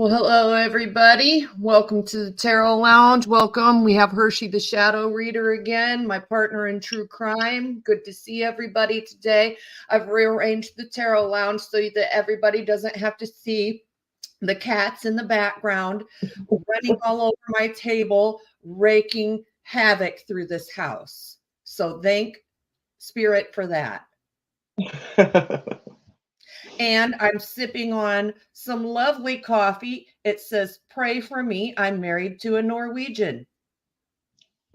Well, hello, everybody. Welcome to the Tarot Lounge. Welcome. We have Hershe the Shadow Reader again, my partner in true crime. Good to see everybody today. I've rearranged the Tarot Lounge so that everybody doesn't have to see the cats in the background running all over my table, raking havoc through this house. So thank Spirit for that. And I'm sipping on some lovely coffee. It says, "Pray for me. I'm married to a Norwegian."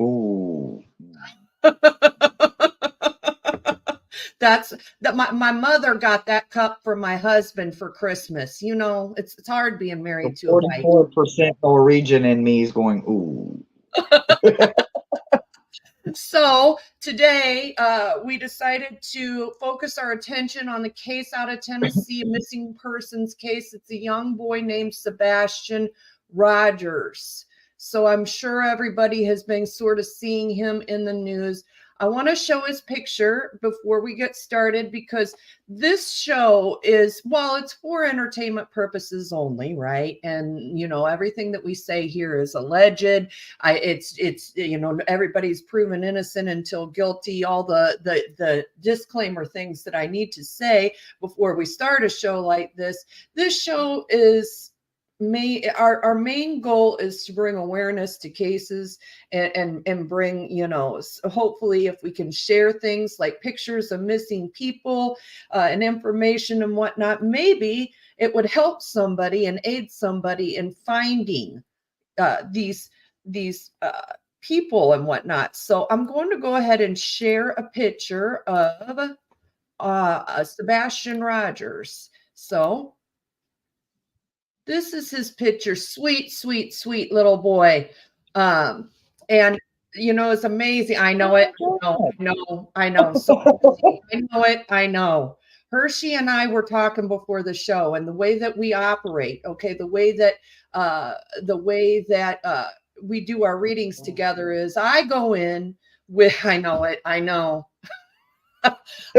Ooh. That's that my mother got that cup for my husband for Christmas. You know, it's hard being married to a Viking. 44% Norwegian in me is going, ooh. So today we decided to focus our attention on the case out of Tennessee, a missing persons case. It's a young boy named Sebastian Rogers. So I'm sure everybody has been sort of seeing him in the news. I want to show his picture before we get started because this show is, well, it's for entertainment purposes only, right? And, you know, everything that we say here is alleged. It's you know, everybody's proven innocent until guilty. All the disclaimer things that I need to say before we start a show like this. This show is our main goal is to bring awareness to cases and bring, you know, hopefully if we can share things like pictures of missing people and information and whatnot, maybe it would help somebody and aid somebody in finding these people and whatnot. So I'm going to go ahead and share a picture of Sebastian Rogers. So this is his picture. Sweet, sweet, sweet little boy. And you know, it's amazing. I know it. I know. So I know it. I know. Hershe and I were talking before the show, and the way that we operate, okay, the way that we do our readings together is I go in with, I know it. I know.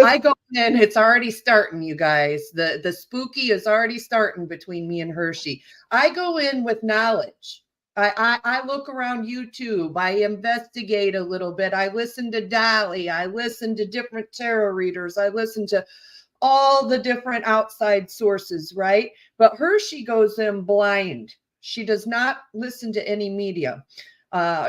I go in, it's already starting, you guys. The spooky is already starting between me and Hershe. I go in with knowledge. I look around YouTube. I investigate a little bit. I listen to Dolly. I listen to different tarot readers. I listen to all the different outside sources, right? But Hershe goes in blind. She does not listen to any media.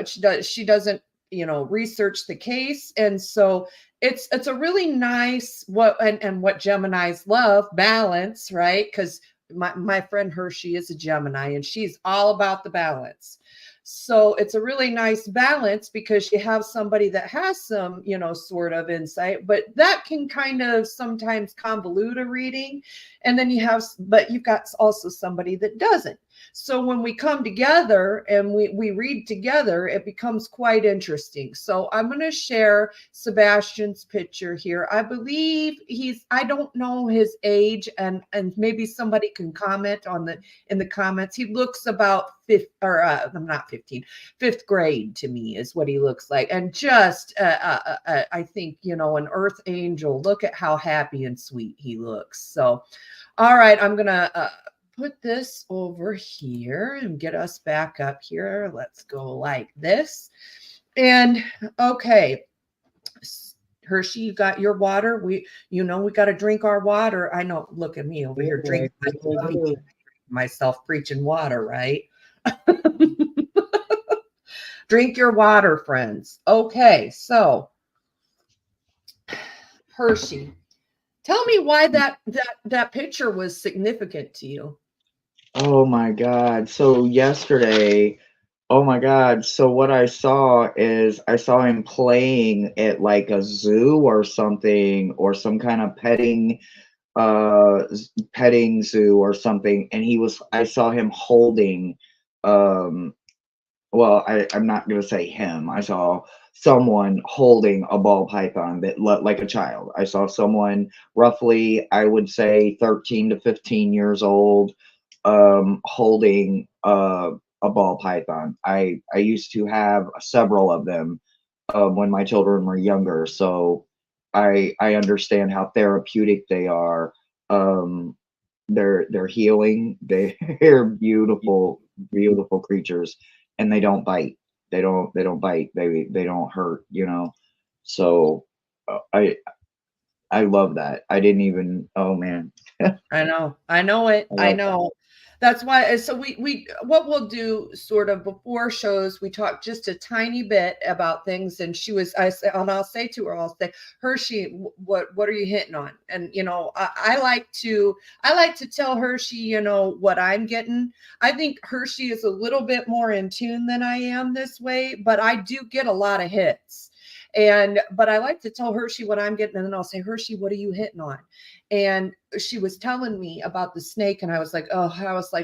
She doesn't, you know, research the case. And so it's a really nice what Geminis love, balance, right? Because my friend Hershe is a Gemini and she's all about the balance. So it's a really nice balance because you have somebody that has some, you know, sort of insight, but that can kind of sometimes convolute a reading. And then but you've got also somebody that doesn't. So when we come together and we read together, it becomes quite interesting. So I'm going to share Sebastian's picture here. I believe I don't know his age, and maybe somebody can comment in the comments. He looks about I'm not 15, fifth grade to me is what he looks like. And just, I think, you know, an earth angel. Look at how happy and sweet he looks. So, all right, I'm going to put this over here and get us back up here. Let's go like this. And okay, Hershe, you got your water. We got to drink our water. I know. Look at me over here drinking myself preaching water, right? Drink your water, friends. Okay, so Hershe, tell me why that picture was significant to you. Oh my God. So yesterday, oh my God. So what I saw is I saw him playing at like a zoo or something, or some kind of petting zoo or something. And I saw him holding, well, I'm not going to say him. I saw someone holding a ball python that looked like a child. I saw someone roughly, I would say 13 to 15 years old, holding a ball python. I used to have several of them when my children were younger, so I understand how therapeutic they are. they're healing. They're beautiful, beautiful creatures, and they don't bite. They don't bite. They don't hurt. So I love that. I didn't even. Oh man, I know. I know it. I I love that. know. That's why so we what we'll do sort of before shows, we talk just a tiny bit about things, and she was I say and I'll say to her, I'll say, Hershe, what are you hitting on? And I like to tell Hershe, what I'm getting. I think Hershe is a little bit more in tune than I am this way, but I do get a lot of hits. But I like to tell Hershe what I'm getting, and then I'll say, Hershe, what are you hitting on? And she was telling me about the snake, and I was like,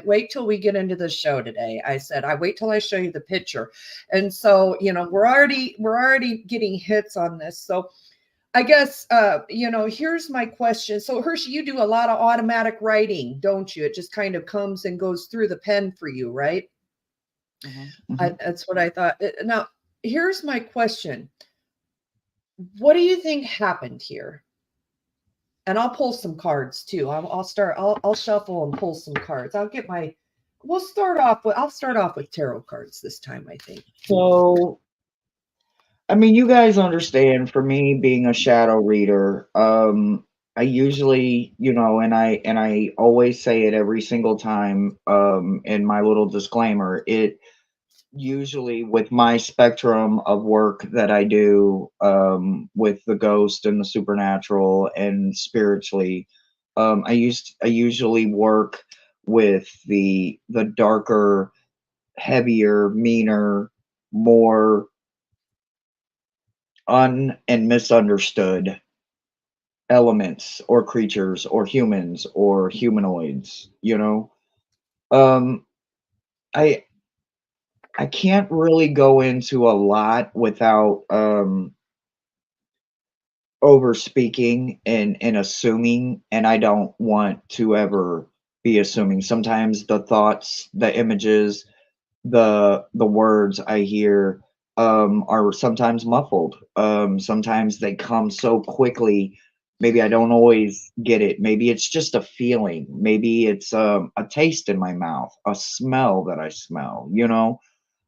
wait till we get into the show today. I said, I wait till I show you the picture. And so, we're already getting hits on this. So I guess, here's my question. So Hershe, you do a lot of automatic writing, don't you? It just kind of comes and goes through the pen for you, right? Hmm. That's what I thought. Now, here's my question. What do you think happened here? And I'll pull some cards too. I'll shuffle and pull some cards. I'll start off with tarot cards this time, I think. So I mean, you guys understand. For me, being a shadow reader, I usually, and I always say it every single time, in my little disclaimer. It usually, with my spectrum of work that I do, with the ghost and the supernatural and spiritually, I usually work with the darker, heavier, meaner, more and misunderstood elements or creatures or humans or humanoids. um i I can't really go into a lot without over speaking and assuming, and I don't want to ever be assuming. Sometimes the thoughts, the images, the words I hear, are sometimes muffled. Sometimes they come so quickly. Maybe I don't always get it. Maybe it's just a feeling. Maybe it's a taste in my mouth, a smell that I smell.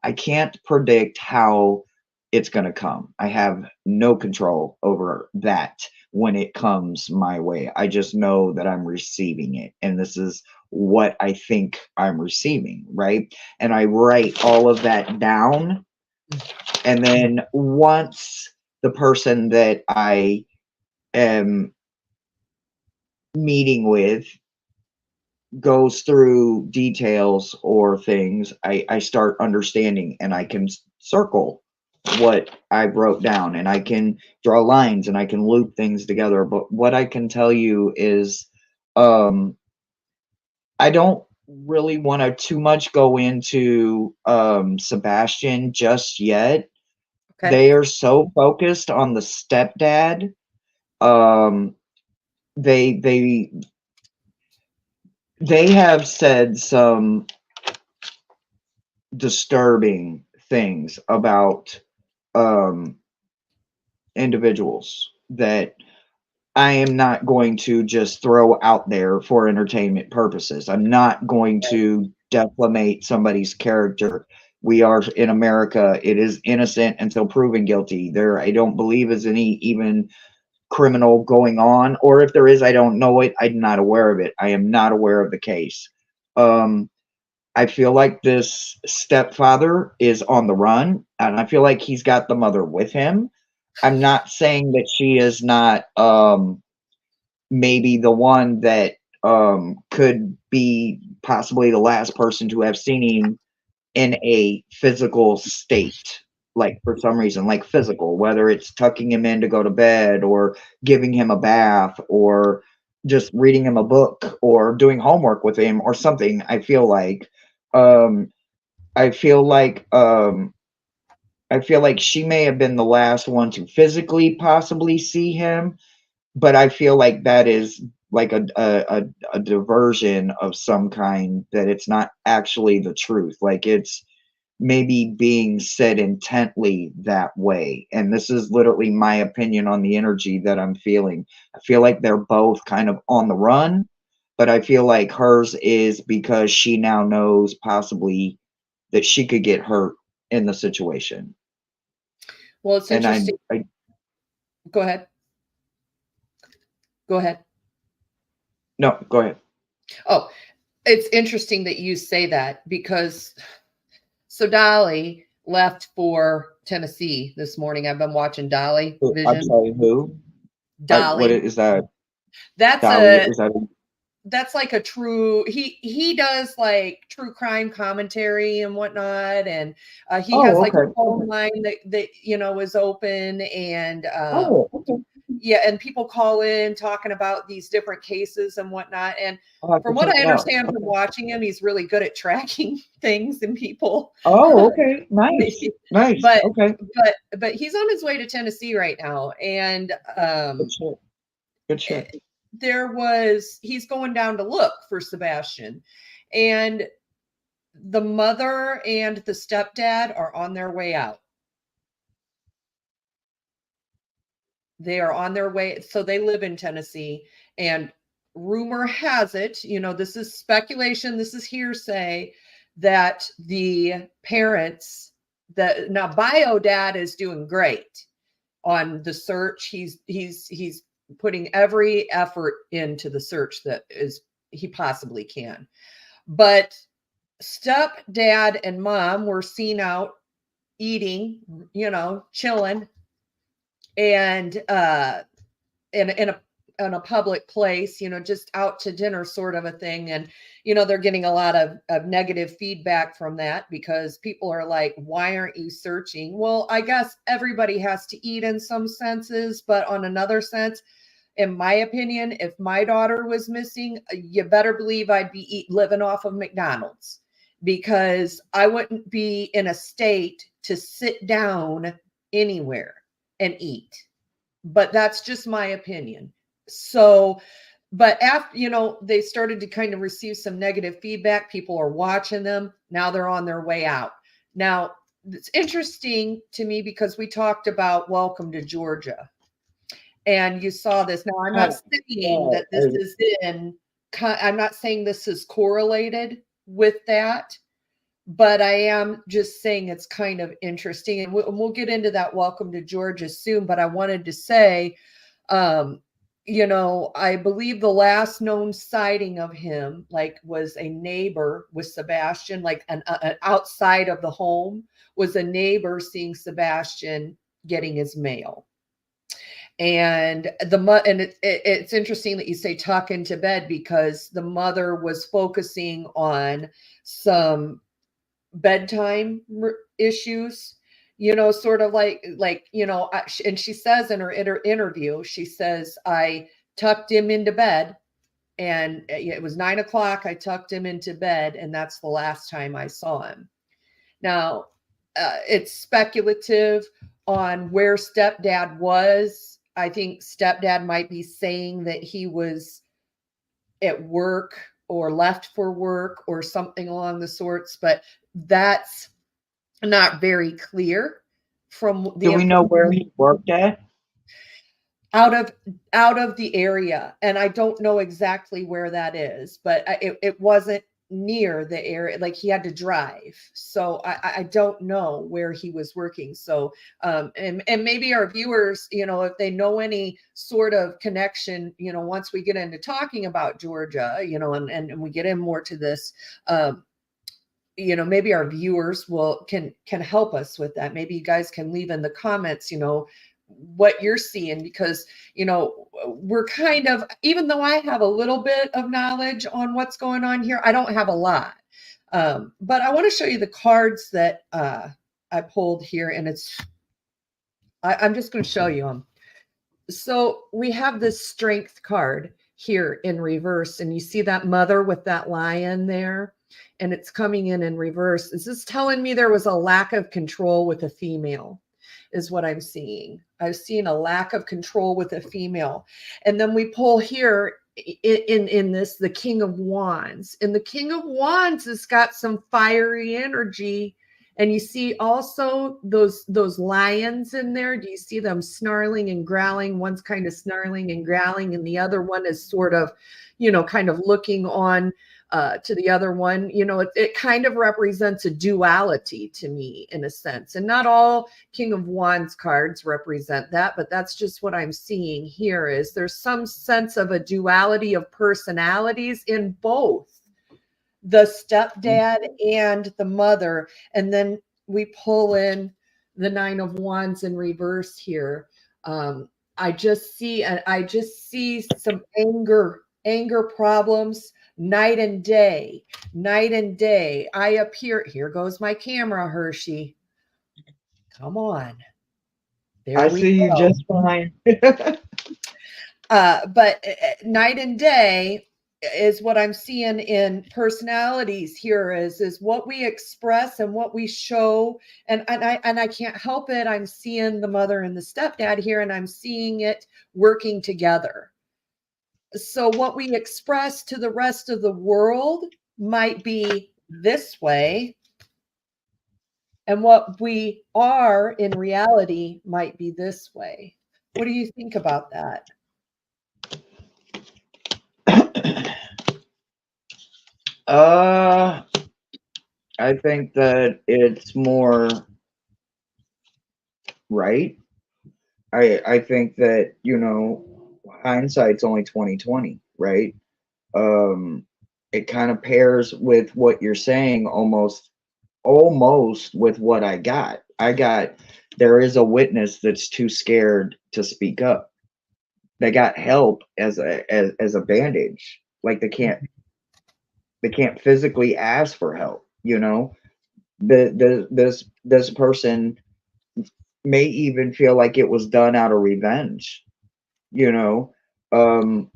I can't predict how it's going to come. I have no control over that when it comes my way. I just know that I'm receiving it, and this is what I think I'm receiving, right? And I write all of that down. And then once the person that I am meeting with goes through details or things, I start understanding, and I can circle what I wrote down, and I can draw lines, and I can loop things together. But what I can tell you is, um, I don't really want to too much go into Sebastian just yet. Okay. They are so focused on the stepdad. Um, they they have said some disturbing things about um, individuals that I am not going to just throw out there for entertainment purposes. I'm not going to defamate somebody's character. We are in America. It is innocent until proven guilty. I don't believe is any even criminal going on, or if there is, I don't know it. I'm not aware of it. I am not aware of the case. Um, I feel like this stepfather is on the run, and I feel like he's got the mother with him. I'm not saying that she is not maybe the one that could be possibly the last person to have seen him in a physical state, like for some reason, like physical, whether it's tucking him in to go to bed or giving him a bath or just reading him a book or doing homework with him or something. Um I feel like um I feel like she may have been the last one to physically possibly see him, but I feel like that is like a diversion of some kind, that it's not actually the truth. Like it's maybe being said intently that way. And this is literally my opinion on the energy that I'm feeling. I feel like they're both kind of on the run. but I feel like hers is because she now knows possibly that she could get hurt in the situation. Well, it's And interesting. I Go ahead. Go ahead. no, go ahead. Oh, it's interesting that you say that because so Dolly left for Tennessee this morning. I've been watching Dolly I'm Vision. sorry, who? What Dolly. is that? That's Dolly, a is that? that's like a true he does like true crime commentary and whatnot, and he has Oh, like a okay. phone line that is open, and Oh, okay. yeah, and people call in talking about these different cases and whatnot. And I'll have to from what check I it out. understand from Okay. watching him, he's really good at tracking things and people. Oh, okay. Nice. Nice. but Okay. but he's on his way to Tennessee right now, and Good shit. Good shit. he's going down to look for Sebastian, and the mother and the stepdad are on their way out. They are on their way. So they live in Tennessee, and rumor has it, this is speculation, this is hearsay, that the parents, that now bio dad is doing great on the search. He's putting every effort into the search that is he possibly can. But stepdad and mom were seen out eating, chilling, and in a public place, just out to dinner sort of a thing. And they're getting a lot of negative feedback from that, because people are like, why aren't you searching? Well, I guess everybody has to eat in some senses, but on another sense, in my opinion, if my daughter was missing, you better believe I'd be living off of McDonald's, because I wouldn't be in a state to sit down anywhere and eat. But that's just my opinion. So, but after, they started to kind of receive some negative feedback. People are watching them. Now they're on their way out. Now, it's interesting to me because we talked about Welcome to Georgia, and you saw this. Now, I'm not saying that this is I'm not saying this is correlated with that, but I am just saying it's kind of interesting. And we'll get into that Welcome to Georgia soon. But I wanted to say, I believe the last known sighting of him, was a neighbor with Sebastian, like an outside of the home, was a neighbor seeing Sebastian getting his mail. And it's interesting that you say tuck into bed, because the mother was focusing on some bedtime issues, sort of and she says in her interview, she says, I tucked him into bed, and it was 9 o'clock. I tucked him into bed, and that's the last time I saw him. Now, it's speculative on where stepdad was. I think stepdad might be saying that he was at work or left for work or something along the sorts, but that's not very clear from the Do we know where he worked at? out of the area. And I don't know exactly where that is, but it wasn't near the area. Like, he had to drive. So I don't know where he was working. So, and maybe our viewers, if they know any sort of connection, once we get into talking about Georgia, and we get in more to this, maybe our viewers can help us with that. Maybe you guys can leave in the comments, what you're seeing, because, we're kind of, even though I have a little bit of knowledge on what's going on here, I don't have a lot. But I want to show you the cards that I pulled here, and I'm just going to show you them. So we have this strength card here in reverse, and you see that mother with that lion there, and it's coming in reverse. Is this telling me there was a lack of control with a female? Is what I'm seeing. I've seen a lack of control with a female. And then we pull here in this, the King of Wands. And the King of Wands has got some fiery energy And you see also those lions in there. Do you see them snarling and growling? One's kind of snarling and growling, and the other one is sort of, kind of looking on to the other one. It kind of represents a duality to me in a sense. And not all King of Wands cards represent that, but that's just what I'm seeing here. Is there's some sense of a duality of personalities in both the stepdad and the mother. And then we pull in the Nine of Wands in reverse here. I just see some anger problems night and day. I appear, here goes my camera, Hershe. Come on. There I we see you go. just fine. But night and day is what I'm seeing in personalities here is what we express and what we show. And I can't help it. I'm seeing the mother and the stepdad here, and I'm seeing it working together. So what we express to the rest of the world might be this way, and what we are in reality might be this way. What do you think about that? I think that it's more right. I think that, hindsight's only 2020, right? It kind of pairs with what you're saying almost with what I got. There is a witness that's too scared to speak up. They got help as a bandage. Like they can't physically ask for help, this person may even feel like it was done out of revenge, um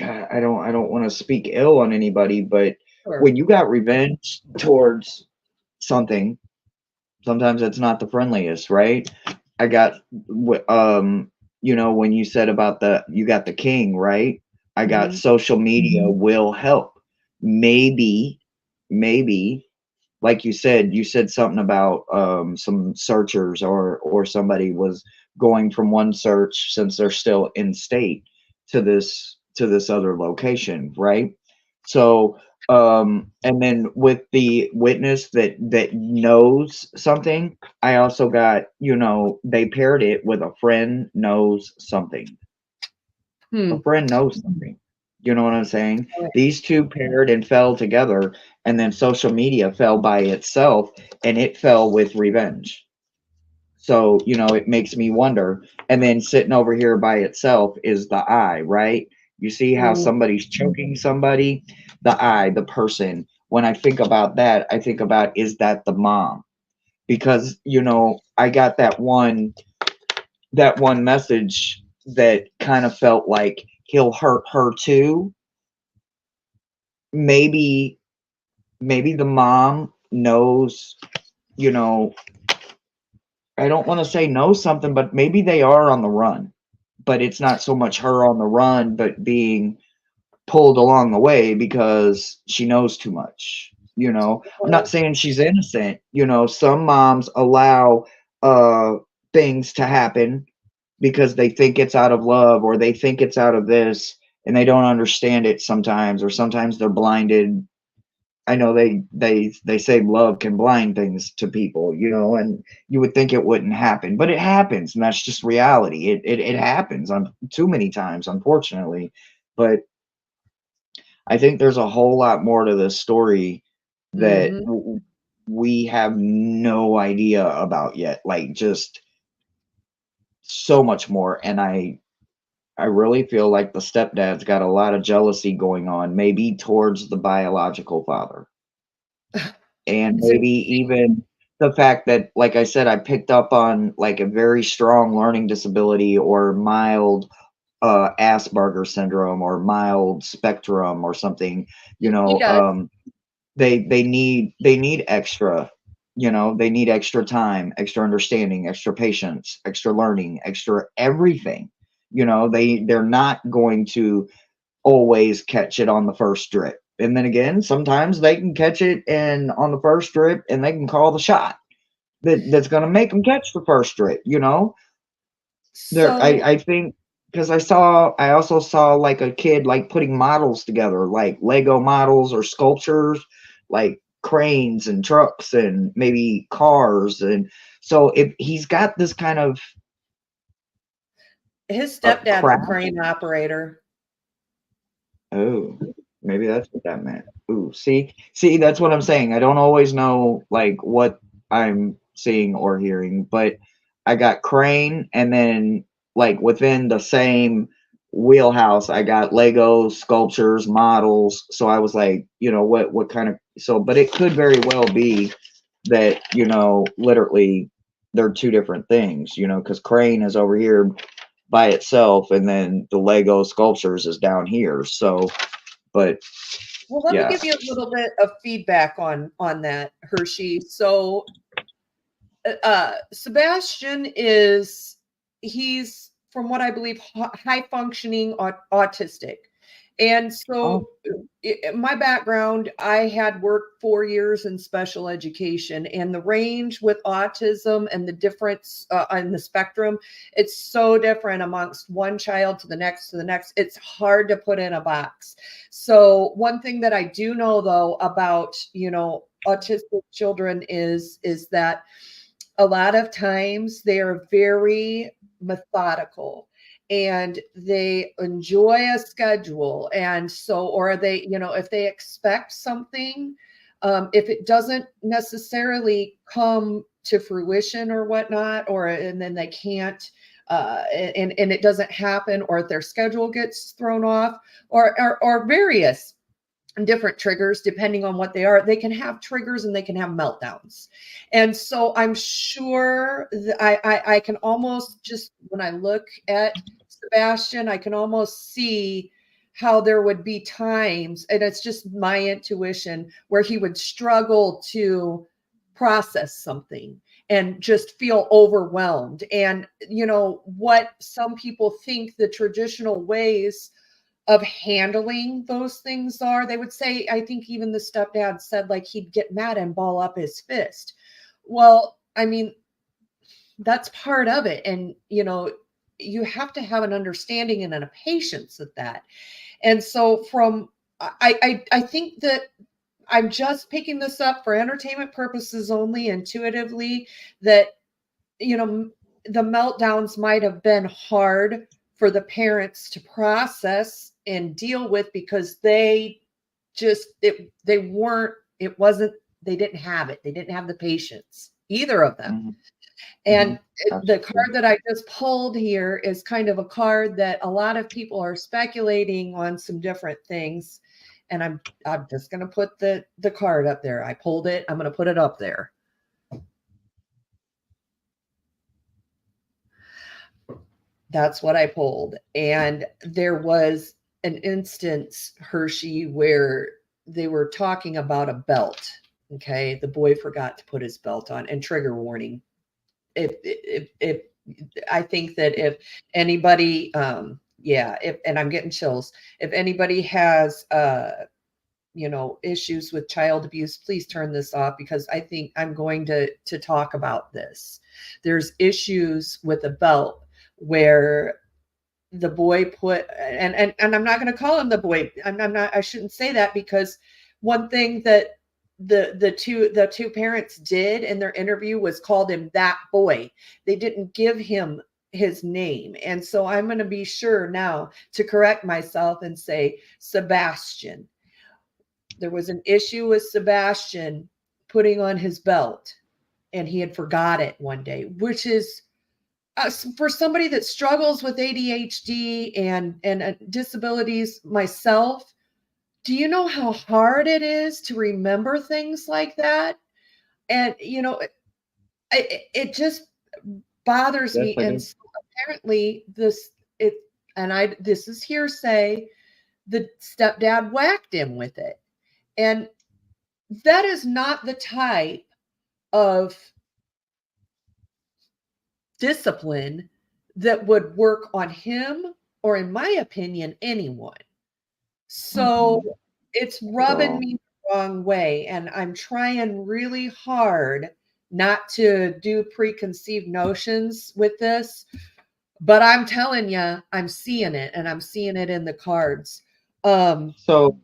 I don't want to speak ill on anybody, but Sure. when you got revenge towards something, sometimes it's not the friendliest, right? I got when you said about you got the king, right? I got social media will help. Maybe like you said something about some searchers or somebody was going from one search, since they're still in state, to this other location, right? So and then with the witness that knows something, I also got, they paired it with a friend knows something. A friend knows something. You know what I'm saying? These two paired and fell together, and then social media fell by itself, and it fell with revenge. So, it makes me wonder. And then sitting over here by itself is the I, right? You see how somebody's choking somebody? The I, the person. When I think about that, I think about, is that the mom? Because, I got that one message that kind of felt like he'll hurt her too. Maybe the mom knows, I don't want to say know something, but maybe they are on the run. But it's not so much her on the run, but being pulled along the way because she knows too much. I'm not saying she's innocent. Some moms allow things to happen because they think it's out of love, or they think it's out of this, and they don't understand it sometimes, or sometimes they're blinded. I know they say love can blind things to people, and you would think it wouldn't happen, but it happens, and that's just reality. It happens on too many times, unfortunately. But I think there's a whole lot more to this story that we have no idea about yet. Like, just so much more. And I really feel like the stepdad's got a lot of jealousy going on, maybe towards the biological father. And maybe even the fact that, like I said, I picked up on like a very strong learning disability, or mild Asperger syndrome, or mild spectrum, or something. They need extra. They need extra time, extra understanding, extra patience, extra learning, extra everything. They're not going to always catch it on the first drip. And then again, sometimes they can catch it and on the first strip, and they can call the shot that's going to make them catch the first strip. So I think because I also saw like a kid like putting models together, like Lego models or sculptures, like cranes and trucks and maybe cars. And so if he's got this kind of his stepdad's a craft. crane operator. Oh, maybe that's what that meant. Ooh, see, that's what I'm saying. I don't always know like what I'm seeing or hearing, but I got crane, and then like within the same wheelhouse, I got Lego sculptures, models. So I was like, what kind of but it could very well be that, literally they're two different things, because crane is over here by itself, and then the Lego sculptures is down here. So, but Well, let me yeah. give you a little bit of feedback on that, Hershe. So Sebastian he's from what I believe high functioning autistic. And Oh, so my background, I had worked 4 years in special education, and the range with autism and the difference on the spectrum, it's so different amongst one child to the next to the next. It's hard to put in a box. So one thing that I do know though about, autistic children is that a lot of times they are very methodical and they enjoy a schedule. And so, or they, if they expect something, if it doesn't necessarily come to fruition or whatnot, and then they can't, and it doesn't happen, or if their schedule gets thrown off, or various different triggers depending on what they are, they can have triggers and they can have meltdowns. And so I'm sure that I can almost, just when I look at Sebastian, I can almost see how there would be times, and it's just my intuition, where he would struggle to process something and just feel overwhelmed. And what some people think the traditional ways of handling those things are, they would say, I think even the stepdad said, like, he'd get mad and ball up his fist. Well, I mean, that's part of it. And you have to have an understanding and a patience with that. And so I think that I'm just picking this up for entertainment purposes only, intuitively, that the meltdowns might have been hard for the parents to process and deal with, because they just they weren't it wasn't they didn't have it. They didn't have the patience, either of them. mhm, And mhm, the absolutely. card that I just pulled here is kind of a card that a lot of people are speculating on some different things. And I'm just going to put the card up there. I pulled it. I'm going to put it up there. That's what I pulled. And there was an instance, Hershe, where they were talking about a belt. Okay. The boy forgot to put his belt on, and trigger warning. If I think that if anybody, yeah, and I'm getting chills, if anybody has, issues with child abuse, please turn this off, because I think I'm going to talk about this. There's issues with a belt where the boy put, and I'm not going to call him the boy. I'm not. I shouldn't say that, because one thing that the two parents did in their interview was called him that boy. They didn't give him his name. And so I'm going to be sure now to correct myself and say Sebastian. There was an issue with Sebastian putting on his belt, and he had forgot it one day, which is, for somebody that struggles with ADHD and disabilities, myself, do you know how hard it is to remember things like that? And it just bothers Yes, me. I And do. so apparently this is hearsay, the stepdad whacked him with it. And that is not the type of discipline that would work on him, or, in my opinion, anyone. So Mm-mm. it's rubbing So, me the wrong way, and I'm trying really hard not to do preconceived notions with this, but I'm telling you, I'm seeing it, and I'm seeing it in the cards. Um, so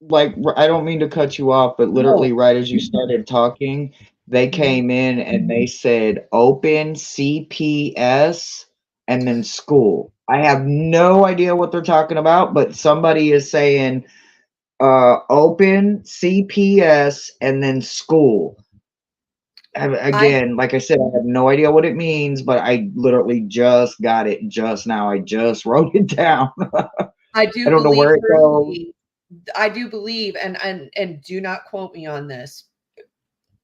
like I don't mean to cut you off, but no, literally right as you started talking, they mhm. came in and they said open CPS and then school. I have no idea what they're talking about, but somebody is saying open CPS and then school. I Again, like I said, I have no idea what it means, but I literally just got it just now. I just wrote it down. I I do don't know believe, where it goes. Hershey, I do believe, and do not quote me on this.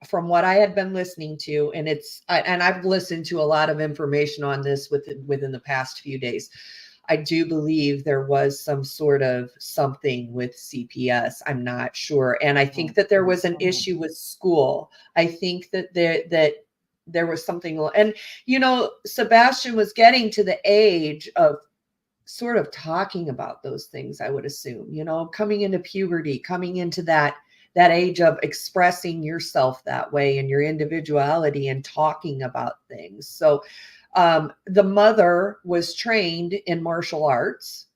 From what I had been listening to, and and I've listened to a lot of information on this within the past few days. I do believe there was some sort of something with CPS. I'm not sure, and I think that there was an issue with school. I think that there was something, and Sebastian was getting to the age of sort of talking about those things, I would assume, coming into puberty, coming into that age of expressing yourself that way and your individuality and talking about things. So the mother was trained in martial arts.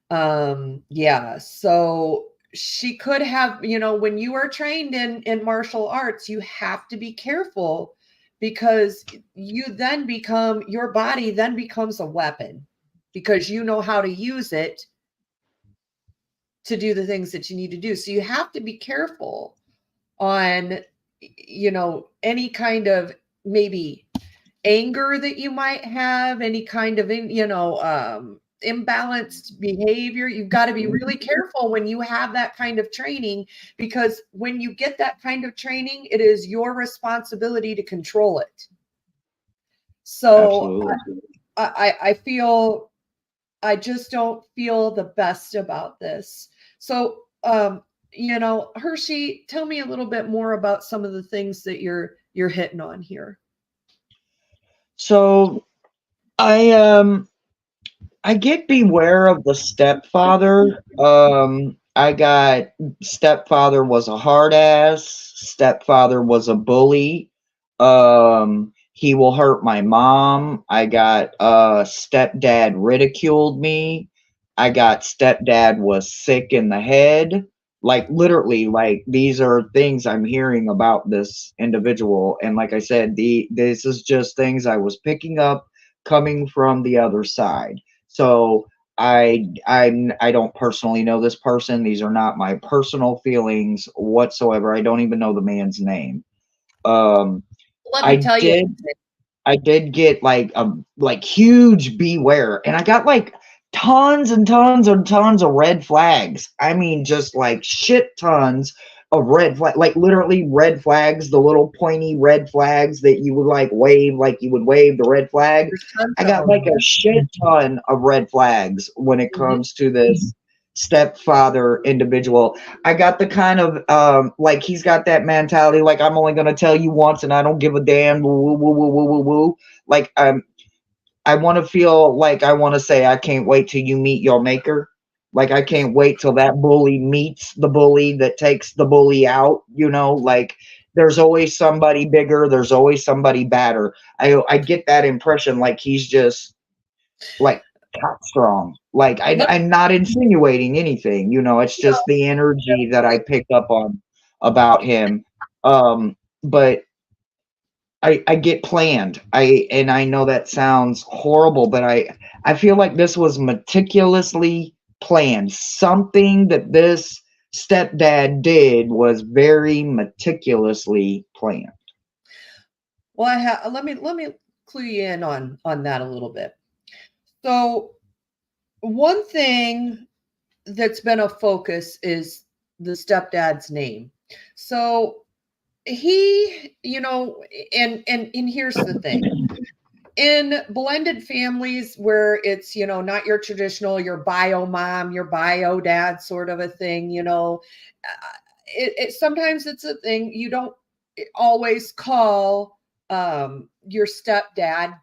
Yeah, so she could have, when you are trained in martial arts, you have to be careful, because your body then becomes a weapon, because you know how to use it to do the things that you need to do. So you have to be careful on, any kind of maybe anger that you might have, any kind of, imbalanced behavior. You've got to be really careful when you have that kind of training, because when you get that kind of training, it is your responsibility to control it. So Absolutely. I feel, I just don't feel the best about this. So, Hershey, tell me a little bit more about some of the things that you're hitting on here. So I get beware of the stepfather. I got stepfather was a hard ass, stepfather was a bully. He will hurt my mom. I got stepdad ridiculed me. I got stepdad was sick in the head. Like literally, like these are things I'm hearing about this individual. And like I said, this is just things I was picking up coming from the other side. So I don't personally know this person. These are not my personal feelings whatsoever. I don't even know the man's name. Um, Let me I tell you. did I did get like a like huge beware, and I got like tons and tons and tons of red flags. I mean, just like shit tons of red flag, like literally red flags, the little pointy red flags that you would like you would wave the red flag. There's tons I of got them. like a shit ton of red flags when it Mhm. comes to this stepfather individual. I got the kind of like he's got that mentality like I'm only gonna tell you once and I don't give a damn. Woo woo woo woo woo woo. Like I want to feel like I want to say I can't wait till you meet your maker. Like I can't wait till that bully meets the bully that takes the bully out. Like there's always somebody bigger. There's always somebody badder. I get that impression like he's just like top strong. Like Let, I'm not insinuating anything. It's just the energy that I pick up on about him. But I get planned. I know that sounds horrible, but I feel like this was meticulously planned. Something that this stepdad did was very meticulously planned. well, let me clue you in on that a little bit. So, one thing that's been a focus is the stepdad's name. So he, and here's the thing. In blended families where it's, not your traditional, your bio mom, your bio dad sort of a thing, it sometimes it's a thing you don't always call your stepdad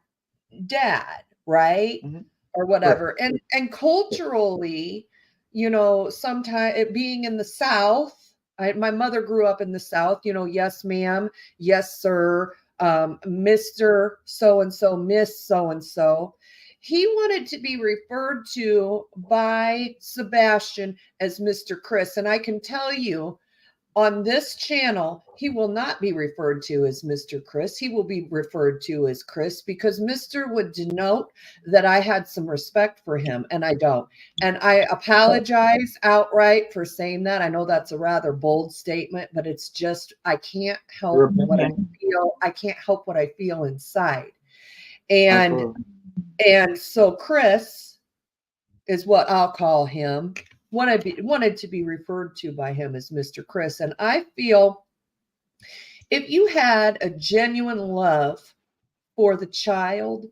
dad, right? Mhm. Or Correct. whatever. And culturally, you know, sometimes being in the South, my mother grew up in the South, you know, yes, ma'am, yes, sir, Mr. So and so, Miss so and so. He wanted to be referred to by Sebastian as Mr. Chris. And I can tell you, on this channel, he will not be referred to as Mr. Chris. He will be referred to as Chris because Mr. would denote that I had some respect for him, and I don't. And I apologize outright for saying that. I know that's a rather bold statement, but it's just I can't help what I feel. I can't help what I feel inside. And so Chris is what I'll call him. Wanted to be referred to by him as Mr. Chris. And I feel if you had a genuine love for the child,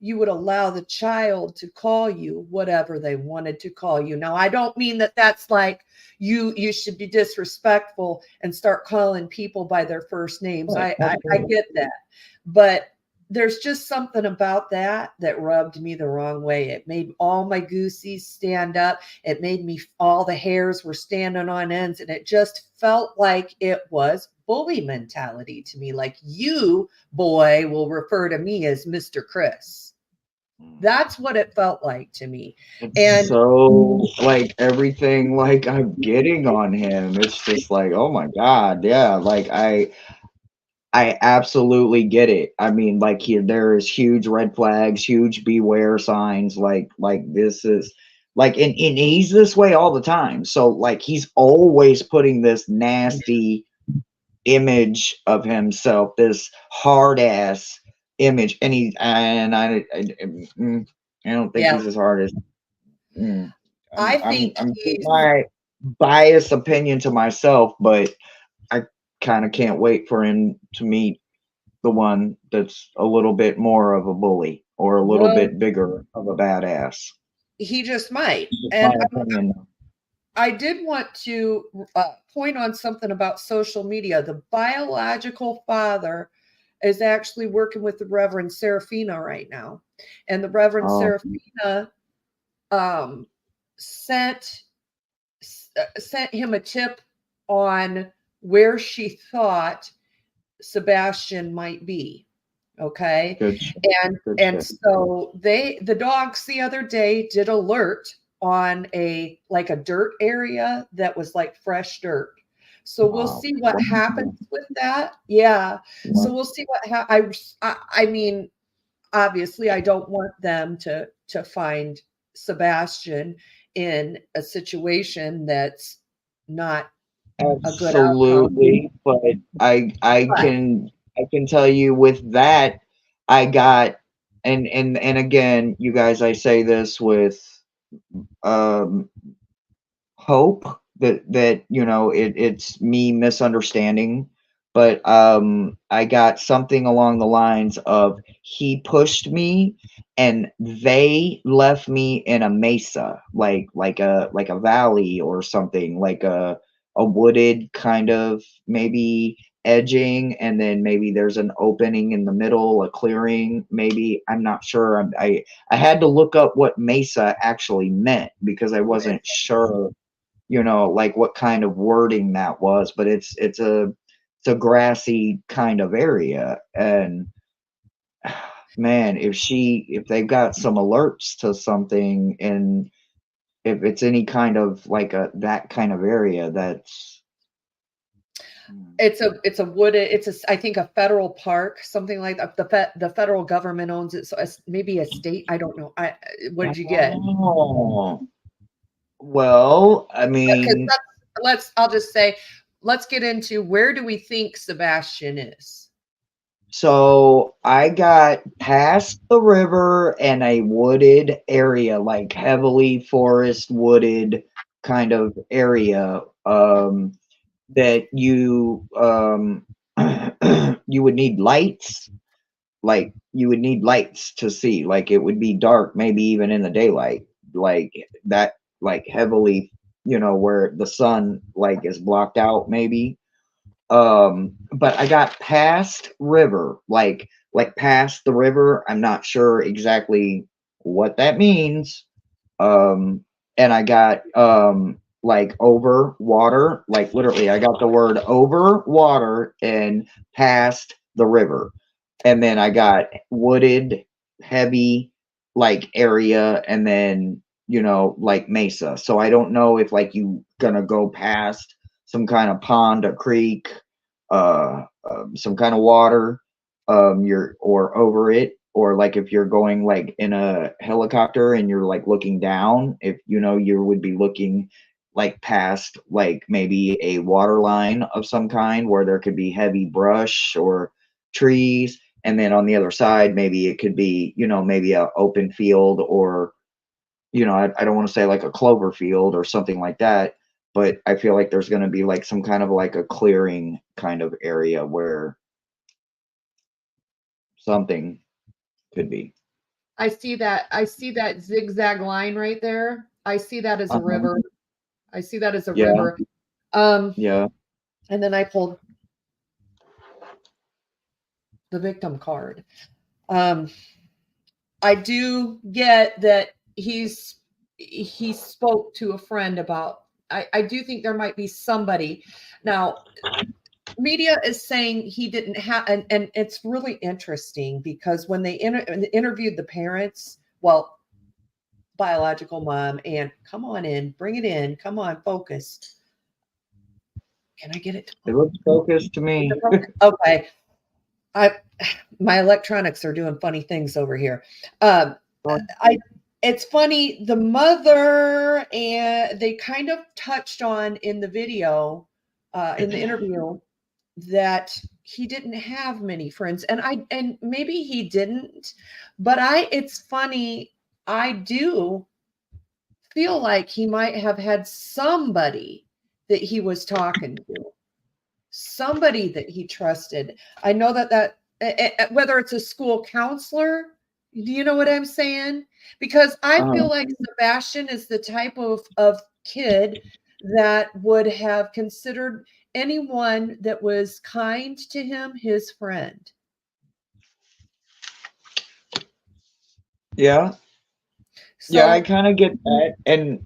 you would allow the child to call you whatever they wanted to call you. Now, I don't mean that that's like you should be disrespectful and start calling people by their first names. I get that. But there's just something about that rubbed me the wrong way. It made all my goosies stand up. It made me, all the hairs were standing on ends. And it just felt like it was bully mentality to me. Like, you, boy, will refer to me as Mr. Chris. That's what it felt like to me. And so, like, everything, like, I'm getting on him, it's just like, oh my God, yeah, like, I absolutely get it. I mean, like, there is huge red flags, huge beware signs. Like this is like, and he's this way all the time. So, like, he's always putting this nasty image of himself, this hard ass image, and I don't think he's as hard as. I think I'm my biased opinion to myself, but I kind of can't wait for him to meet the one that's a little bit more of a bully or a little bit bigger of a badass. He just might. And I did want to point on something about social media. The biological father is actually working with the Reverend Serafina right now. And the Reverend Serafina sent him a tip on where she thought Sebastian might be. Okay. And so the dogs the other day did alert on a dirt area that was like fresh dirt. So we'll see what happens with that. Yeah. So we'll see what I mean, obviously I don't want them to find Sebastian in a situation that's not absolutely, but I can tell you with that, I got, and again, you guys, I say this with hope that you know it's me misunderstanding, but I got something along the lines of he pushed me and they left me in a mesa, like a valley or something, like a wooded kind of maybe edging, and then maybe there's an opening in the middle, a clearing, maybe. I'm not sure. I had to look up what mesa actually meant because I wasn't sure, you know, like what kind of wording that was, but it's a grassy kind of area. And man, if they've got some alerts to something, and if it's any kind of like that kind of area, that's it's a wooded, I think a federal park, something like that. The federal government owns it, so maybe a state, I don't know. What did you get? Well, I mean, I'll just say, let's get into, where do we think Sebastian is? So I got past the river and a wooded area, like heavily forest wooded kind of area, that you you would need lights, like you would need lights to see, like it would be dark, maybe even in the daylight, like that, like heavily, you know, where the sun like is blocked out maybe. But I got past river, like past the river. I'm not sure exactly what that means. and I got like over water, like literally I got the word over water and past the river. And then I got wooded, heavy like area, and then like mesa. So I don't know if like you gonna go past some kind of pond, a creek, some kind of water, you're or over it, or like if you're going like in a helicopter and you're like looking down, if you would be looking like past like maybe a water line of some kind where there could be heavy brush or trees, and then on the other side maybe it could be maybe a open field, or I don't want to say like a clover field or something like that, but I feel like there's going to be like some kind of like a clearing kind of area where something could be. I see that. I see that zigzag line right there. I see that as a Uh-huh. river. I see that as a Yeah, river. Um, yeah. and then I pulled the victim card. Um, I do get that he spoke to a friend about. I do think there might be somebody. Now, media is saying he didn't have, and it's really interesting because when they interviewed the parents, well, biological mom and come on in, bring it in, come on, focus. Can I get it to It looks focused to me. focus? Okay. I my electronics are doing funny things over here. I it's funny, the mother and they kind of touched on in the video, in the interview, that he didn't have many friends, and maybe he didn't, but it's funny, I do feel like he might have had somebody that he was talking to, somebody that he trusted. I know whether it's a school counselor, do you know what I'm saying? Because I uh feel like Sebastian is the type of kid that would have considered anyone that was kind to him his friend. Yeah, yeah, I So, kind of get that. And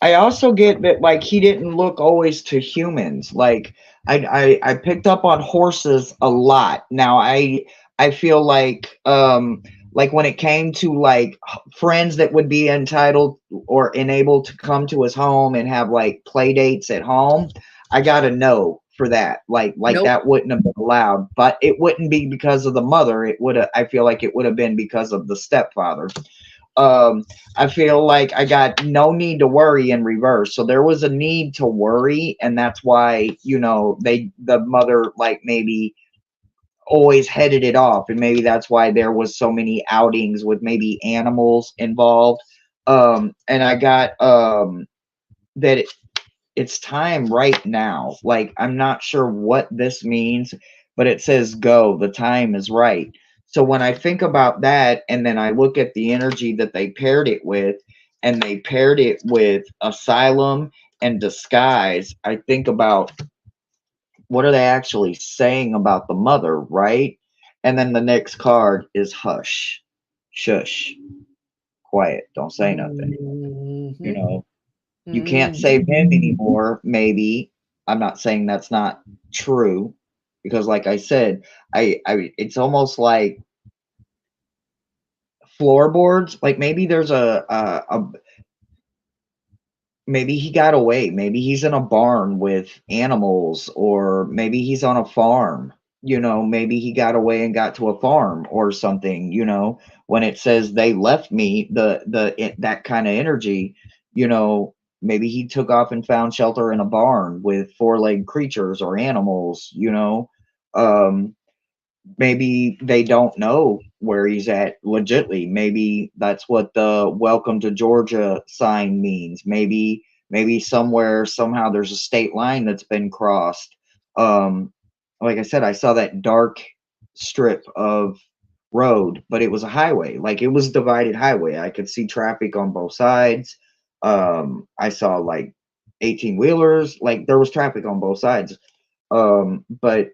I also get that like he didn't look always to humans. Like I picked up on horses a lot. Now I feel like when it came to like friends that would be entitled or enabled to come to his home and have like play dates at home, I got a no for that. Like nope. that wouldn't have been allowed, but it wouldn't be because of the mother. It would have, I feel like it would have been because of the stepfather. um I feel like I got no need to worry in reverse. So there was a need to worry, and that's why the mother like maybe always headed it off, and maybe that's why there was so many outings with maybe animals involved. And I got that it's time right now. Like, I'm not sure what this means, but it says go, the time is right. So when I think about that, and then I look at the energy that they paired it with, and they paired it with asylum and disguise, I think about what are they actually saying about the mother, right? And then the next card is hush, shush, quiet, don't say nothing. You Mhm. know, you can't Mhm. save him anymore, maybe. I'm not saying that's not true, because like I said, I it's almost like floorboards. Like maybe there's a maybe he got away. Maybe he's in a barn with animals, or maybe he's on a farm. Maybe he got away and got to a farm or something. When it says they left me, that kind of energy, maybe he took off and found shelter in a barn with four-legged creatures or animals. Um, Maybe they don't know where he's at legitly. Maybe that's what the welcome to Georgia sign means. Maybe somewhere somehow there's a state line that's been crossed. um like I said, I saw that dark strip of road, but it was a highway. Like, it was divided highway. I could see traffic on both sides. I saw like 18 wheelers, like there was traffic on both sides. But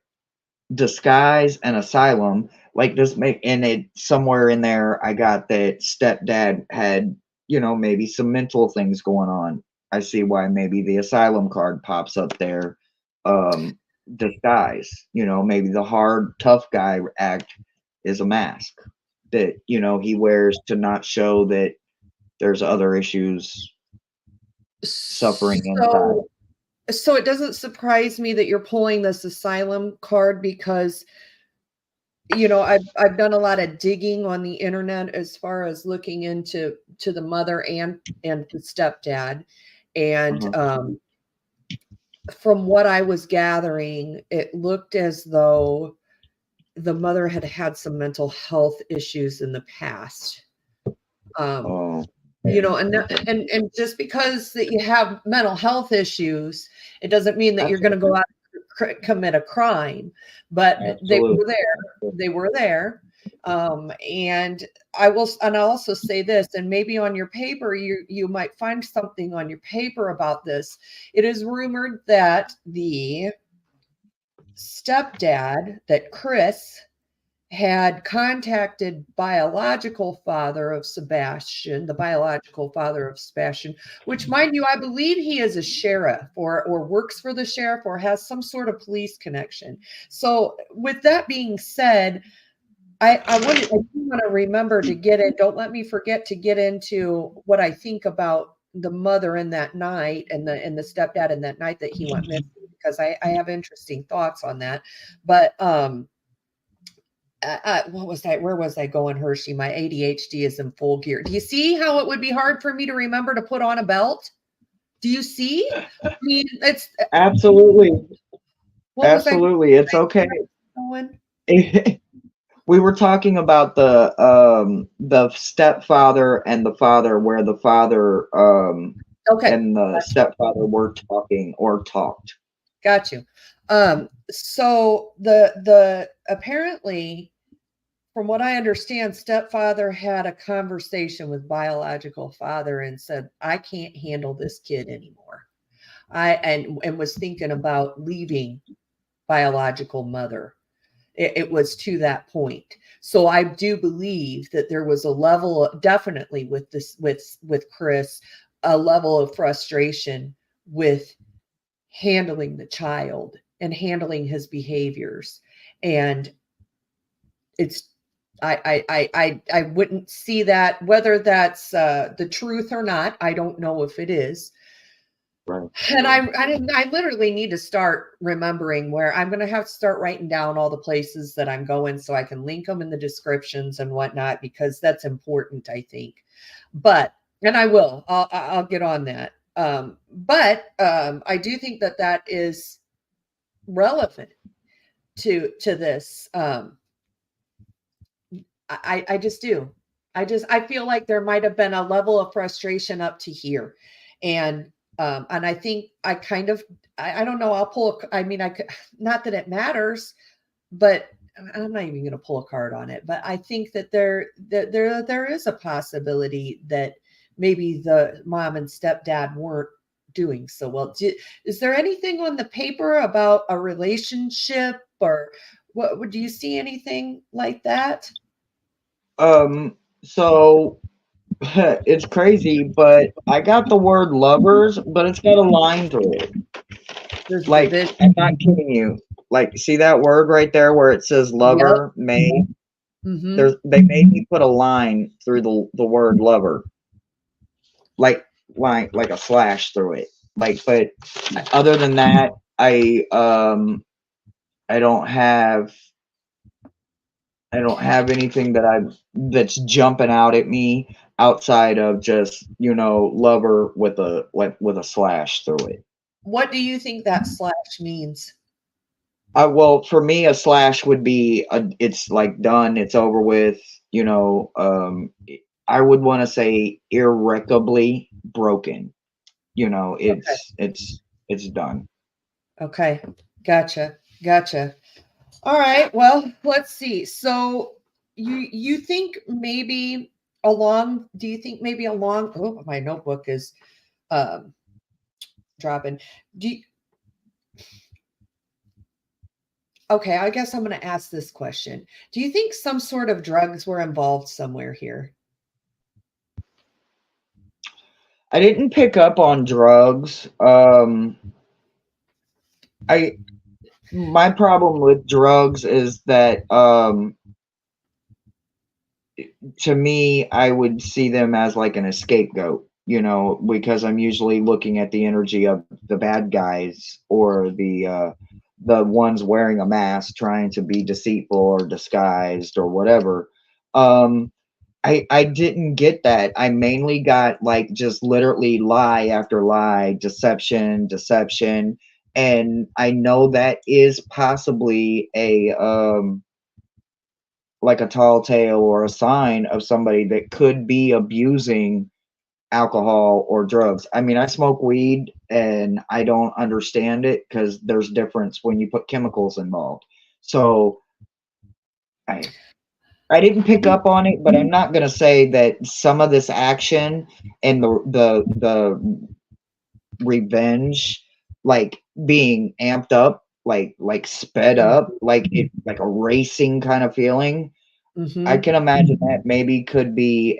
disguise and asylum, like, this make, and it somewhere in there I got that stepdad had maybe some mental things going on. I see why maybe the asylum card pops up there. Disguise, maybe the hard, tough guy act is a mask that, he wears to not show that there's other issues suffering inside. So it doesn't surprise me that you're pulling this asylum card because I've done a lot of digging on the internet as far as looking into the mother and the stepdad, and from what I was gathering, it looked as though the mother had had some mental health issues in the past. Oh, And just because that you have mental health issues, it doesn't mean that you're going to go out and commit a crime. But they were there. They were there. And I'll also say this, and maybe on your paper, you might find something on your paper about this. It is rumored that the stepdad, that Chris had contacted the biological father of Sebastian, which, mind you, I believe he is a sheriff or works for the sheriff or has some sort of police connection. So with that being said, I do want to remember to get it. Don't let me forget to get into what I think about the mother in that night and the stepdad in that night that he went missing, because I have interesting thoughts on that. But what was that? Where was I going, Hershe? My ADHD is in full gear. Do you see how it would be hard for me to remember to put on a belt? Do you see? I mean, it's absolutely. Absolutely. It's okay. We were talking about the stepfather and the father, where the father and the stepfather were talking or talked. Got you. So the apparently, from what I understand, stepfather had a conversation with biological father and said, I can't handle this kid anymore. And was thinking about leaving biological mother. It was to that point. So I do believe that there was a level, definitely with this, with Chris, a level of frustration with handling the child and handling his behaviors. And it's, I wouldn't see that, whether that's the truth or not. I don't know if it is. Right. And I literally need to start remembering where I'm going to have to start writing down all the places that I'm going so I can link them in the descriptions and whatnot, because that's important, I think. And I will, I'll get on that. But I do think that is relevant to this. I just do. I feel like there might have been a level of frustration up to here. And I think I kind of, I don't know, I could, not that it matters, but I'm not even going to pull a card on it, but I think that there is a possibility that maybe the mom and stepdad weren't doing so well. Is there anything on the paper about a relationship, or do you see anything like that? So it's crazy, but I got the word lovers, but it's got a line through it. Like, I'm not kidding you. Like, see that word right there where it says lover, Yep. made? Mm-hmm. They made me put a line through the word lover. Like a slash through it. Like, but other than that, I don't have anything that's jumping out at me outside of just, lover with a slash through it. What do you think that slash means? Well, for me, a slash would be it's like done, it's over with, I would want to say irreparably broken. It's done. Okay. Gotcha. All right. Well, let's see. So you think maybe do you think maybe along, oh, my notebook is dropping. Okay, I guess I'm going to ask this question. Do you think some sort of drugs were involved somewhere here? I didn't pick up on drugs. I My problem with drugs is that to me, I would see them as like an scapegoat, because I'm usually looking at the energy of the bad guys or the ones wearing a mask trying to be deceitful or disguised or whatever. Um, I didn't get that. I mainly got like just literally lie after lie, deception, deception, and I know that is possibly a like a tall tale or a sign of somebody that could be abusing alcohol or drugs. I mean, I smoke weed and I don't understand it because there's difference when you put chemicals involved. So I I didn't pick up on it, but I'm not gonna say that some of this action and the revenge, like being amped up, like sped up, like a racing kind of feeling. I Mm-hmm. can imagine that maybe could be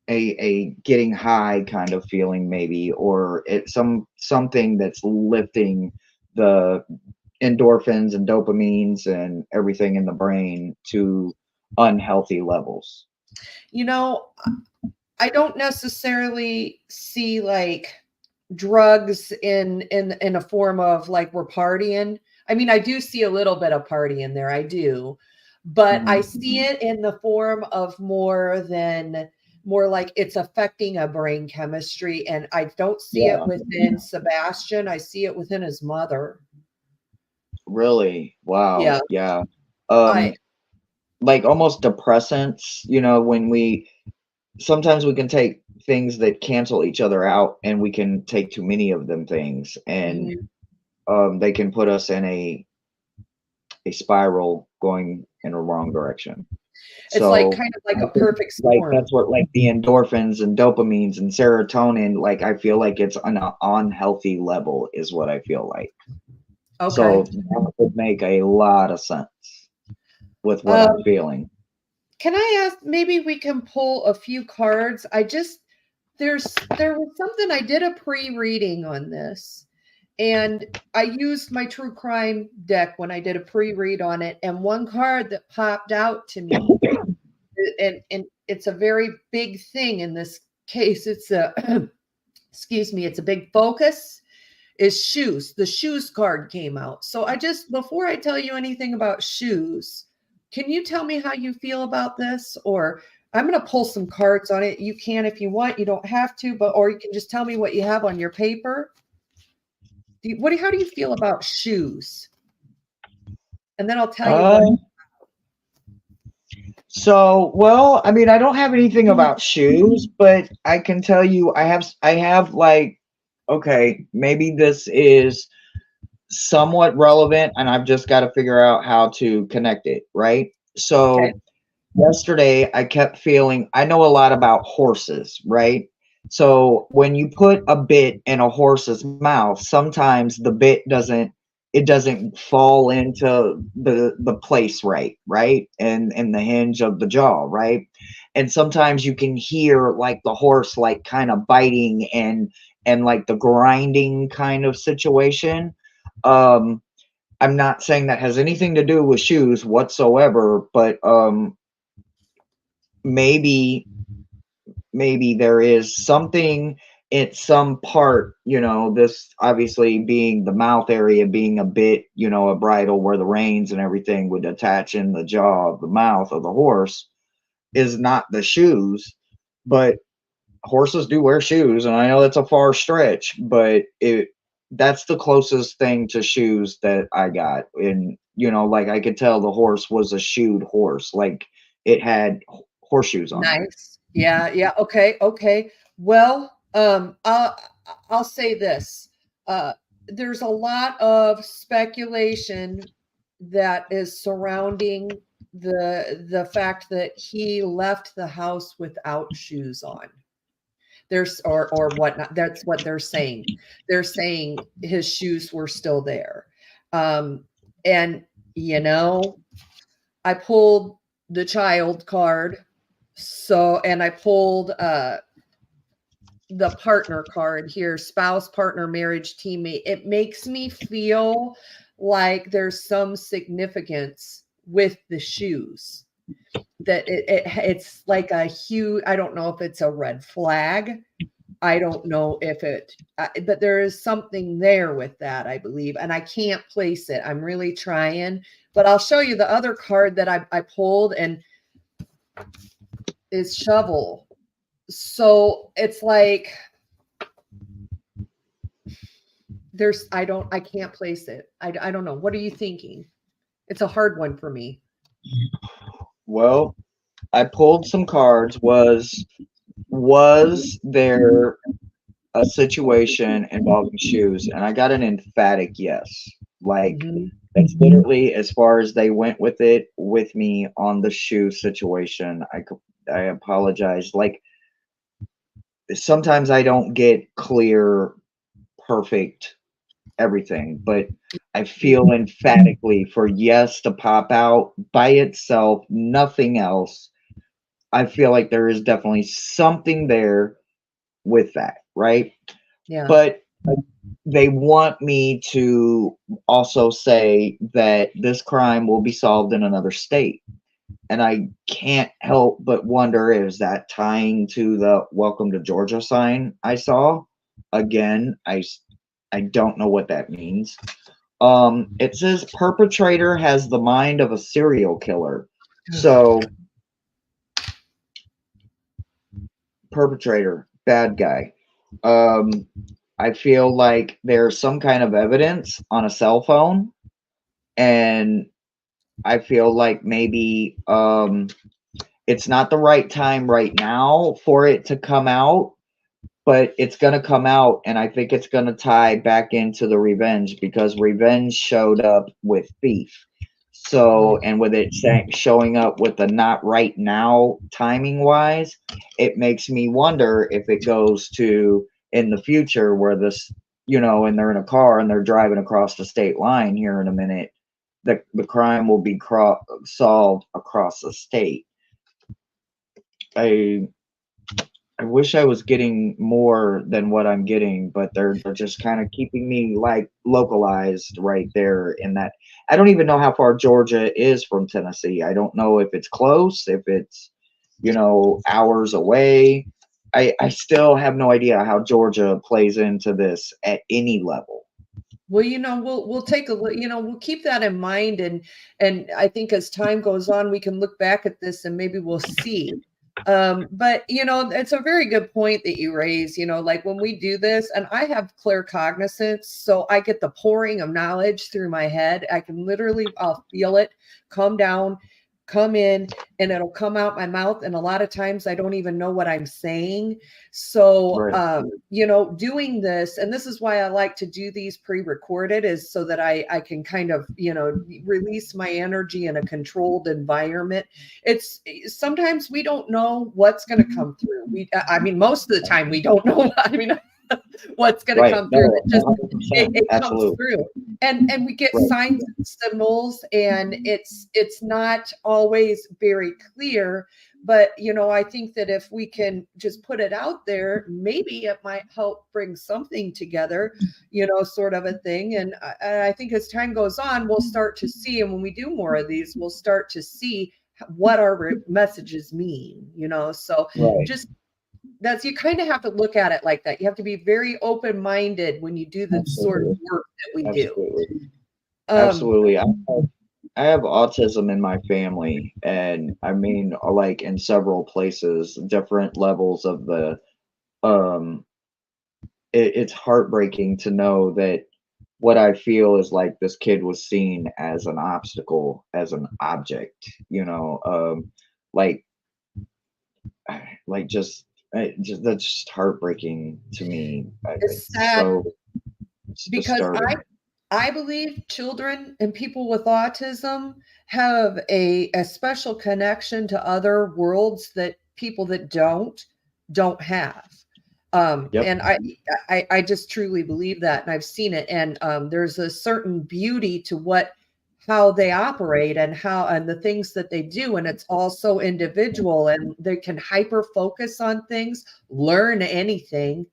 a getting high kind of feeling, maybe, or something that's lifting the endorphins and dopamines and everything in the brain to unhealthy levels. You know, I don't necessarily see like drugs in a form of like we're partying. I mean, I do see a little bit of party in there. I do. But I Mhm. see it in the form of more like it's affecting a brain chemistry, and I don't see it Yeah, within Sebastian. I see it within his mother. really. Wow. Yeah. Yeah. I Um, like almost depressants, when we sometimes we can take things that cancel each other out and we can take too many of them things and mhm. they can put us in a spiral going in a wrong direction. It's like So kind of like I a think perfect like storm. that's what like the endorphins and dopamines and serotonin, like I feel like it's on an unhealthy level is what I feel like. Okay. So that would make a lot of sense with what I'm Um, feeling. can I ask, maybe we can pull a few cards? There was something, I did a pre-reading on this, and I used my true crime deck when I did a pre-read on it, and one card that popped out to me, and it's a very big thing in this case. It's a excuse me, it's a big focus, is shoes. The shoes card came out. So I just, before I tell you anything about shoes, can you tell me how you feel about this? Or I'm going to pull some cards on it. You can if you want. You don't have to, but or you can just tell me what you have on your paper. How do you feel about shoes? And then I'll tell you what. Uh, so, well, I mean, I don't have anything about shoes, but I can tell you I have like, okay, maybe this is somewhat relevant and I've just got to figure out how to connect it, right? Okay. So, yesterday I kept feeling I know a lot about horses, right? So when you put a bit in a horse's mouth, sometimes the bit doesn't fall into the place right? And the hinge of the jaw, right? And sometimes you can hear like the horse like kind of biting and like the grinding kind of situation. Um I'm not saying that has anything to do with shoes whatsoever, but maybe maybe there is something in some part, this obviously being the mouth area being a bit, a bridle where the reins and everything would attach in the jaw of the mouth of the horse is not the shoes, but horses do wear shoes, and I know that's a far stretch, but it that's the closest thing to shoes that I got. And like I could tell the horse was a shoed horse, like it had horseshoes on it. Nice. Yeah, yeah. Okay, okay. Well, I'll say this. Uh, there's a lot of speculation that is surrounding the fact that he left the house without shoes on. There's or whatnot. That's what they're saying. They're saying his shoes were still there. And you know, I pulled the child card. So, and I pulled the partner card here, spouse, partner, marriage, teammate, it makes me feel like there's some significance with the shoes. That it's like a huge, I don't know if it's a red flag. I don't know if but there is something there with that, I believe, and I can't place it. I'm really trying, but I'll show you the other card that I pulled, and is shovel. So it's like I can't place it. I don't know. What are you thinking? It's a hard one for me. Well, I pulled some cards. Was there a situation involving shoes? And I got an emphatic yes. Like, Mhm. that's literally as far as they went with it with me on the shoe situation. I apologize. Like, sometimes I don't get clear, perfect everything, but I feel emphatically for yes to pop out by itself, nothing else. I feel like there is definitely something there with that, right? Yeah. But they want me to also say that this crime will be solved in another state. And I can't help but wonder, is that tying to the welcome to Georgia sign I saw? Again, I don't know what that means. It says perpetrator has the mind of a serial killer. So perpetrator, bad guy. Um, I feel like there's some kind of evidence on a cell phone, and I feel like maybe it's not the right time right now for it to come out, but it's going to come out, and I think it's going to tie back into the revenge, because revenge showed up with thief. So, and with it showing up with the not right now timing wise, it makes me wonder if it goes to in the future where this, and they're in a car and they're driving across the state line here in a minute, the crime will be solved across the state. I I wish I was getting more than what I'm getting, but they're just kind of keeping me like localized right there in that. I don't even know how far Georgia is from Tennessee. I don't know if it's close, if it's, hours away. I still have no idea how Georgia plays into this at any level. Well, we'll take a look, we'll keep that in mind, and I think as time goes on, we can look back at this and maybe we'll see. But it's a very good point that you raise, like when we do this, and I have clear cognizance, so I get the pouring of knowledge through my head. I can literally, I'll feel it come down, come in, and it'll come out my mouth. And a lot of times I don't even know what I'm saying. So, Right. doing this, and this is why I like to do these pre-recorded, is so that I can kind of, release my energy in a controlled environment. It's sometimes we don't know what's going to come through. I mean, most of the time we don't know. I mean, what's going to Right. come through. No, It just 100%. it comes Absolutely. through, and we get Right. signs and symbols, and it's not always very clear. But I think that if we can just put it out there, maybe it might help bring something together, sort of a thing. And I think as time goes on, we'll start to see, and when we do more of these, we'll start to see what our messages mean. So Right. just you kind of have to look at it like that. You have to be very open-minded when you do the sort of Absolutely. work that we do. Absolutely. Um, Absolutely. I have autism in my family, and I mean, like in several places, different levels of the. Um, it's heartbreaking to know that what I feel is like this kid was seen as an obstacle, as an object. Like, just that's just heartbreaking to me. it's It's sad so it's because I disturbing. I believe children and people with autism have a special connection to other worlds that people that don't have. Yep. And I just truly believe that, and I've seen it. And there's a certain beauty to what how they operate and how and the things that they do, and it's also individual, and they can hyper focus on things, learn anything.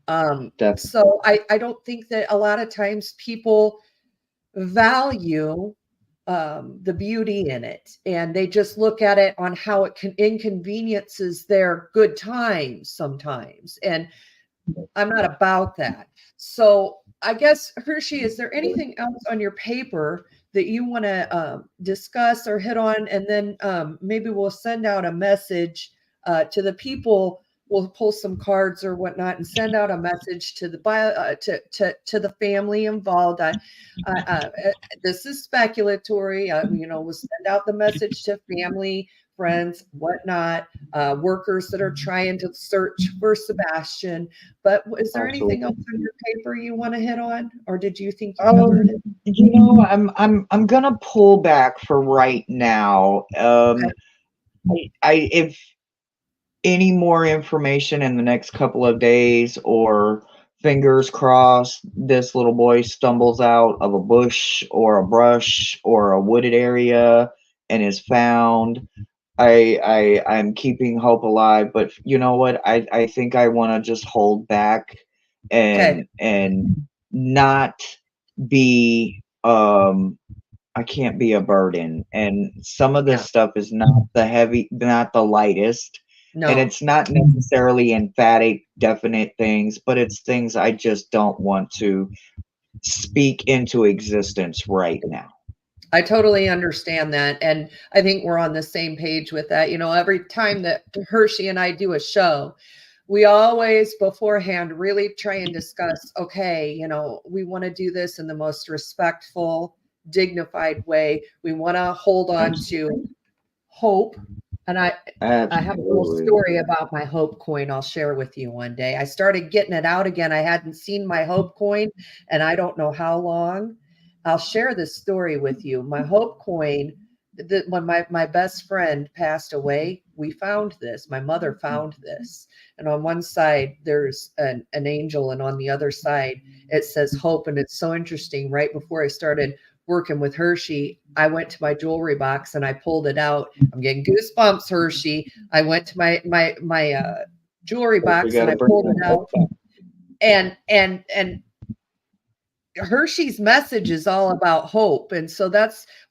Definitely. So I don't think that a lot of times people value the beauty in it, and they just look at it on how it can inconveniences their good times sometimes, and I'm not about that. So I guess, Hershey, is there anything else on your paper that you want to discuss or hit on? And then maybe we'll send out a message to the people. We'll pull some cards or whatnot and send out a message to the to the family involved. This is speculatory. We'll send out the message to family, friends, whatnot, workers that are trying to search for Sebastian. But is there anything else Absolutely. on your paper you want to hit on, or did you think you covered it? I'm gonna pull back for right now. Okay. I if any more information in the next couple of days, or fingers crossed, this little boy stumbles out of a bush or a brush or a wooded area and is found. I'm keeping hope alive, but you know what? I think I want to just hold back Okay. and not be I can't be a burden. And some of Yeah. this stuff is not the lightest. And No. it's not necessarily emphatic, definite things, but it's things I just don't want to speak into existence right now. I totally understand that. And I think we're on the same page with that. Every time that Hershey and I do a show, we always beforehand really try and discuss, okay, we want to do this in the most respectful, dignified way. We want to hold on to hope. And I have a little Absolutely. story about my hope coin I'll share with you one day. I started getting it out again. I hadn't seen my hope coin and I don't know how long. I'll share this story with you. My hope coin, when my best friend passed away, we found this. My mother found this. And on one side, there's an angel, and on the other side, it says hope. And it's so interesting. Right before I started working with Hershey, I went to my jewelry box and I pulled it out. I'm getting goosebumps, Hershey. I went to my jewelry We box got and to I bring pulled that it hope out, back. and Hershey's message is all about hope. And so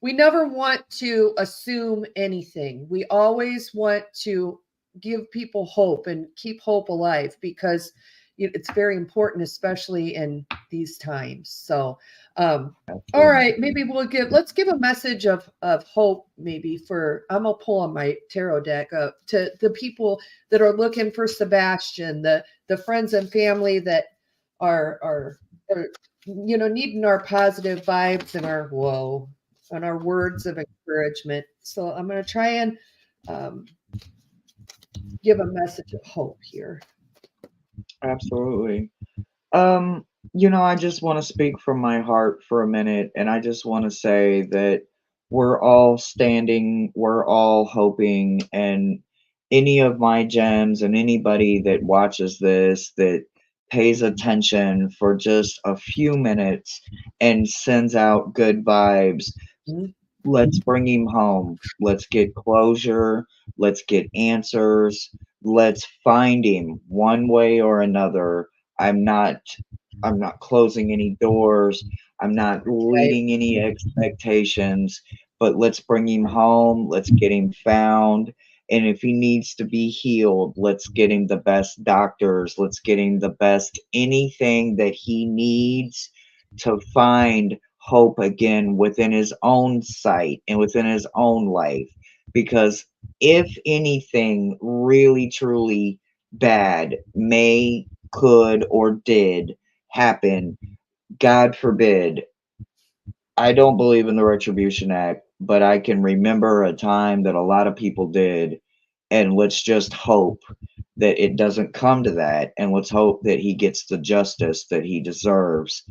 we never want to assume anything. We always want to give people hope and keep hope alive, because it's very important, especially in these times. So, all Absolutely. right, maybe let's give a message of hope, maybe I'm gonna pull on my tarot deck up to the people that are looking for Sebastian, the friends and family that are needing our positive vibes and our whoa and our words of encouragement. So I'm going to try and um, give a message of hope here. Absolutely. I just want to speak from my heart for a minute, and I just want to say that we're all hoping, and any of my gems and anybody that watches this that pays attention for just a few minutes and sends out good vibes, Mhm. let's bring him home. Let's get closure. Let's get answers. Let's find him one way or another. I'm not I'm not closing any doors. I'm not Right. leading any expectations, but let's bring him home. Let's get him found. And if he needs to be healed, let's get him the best doctors. Let's get him the best anything that he needs to find hope again within his own sight and within his own life. Because if anything really truly bad could, or did happen, God forbid, I don't believe in the Retribution Act, but I can remember a time that a lot of people did. And let's just hope that it doesn't come to that. And let's hope that he gets the justice that he deserves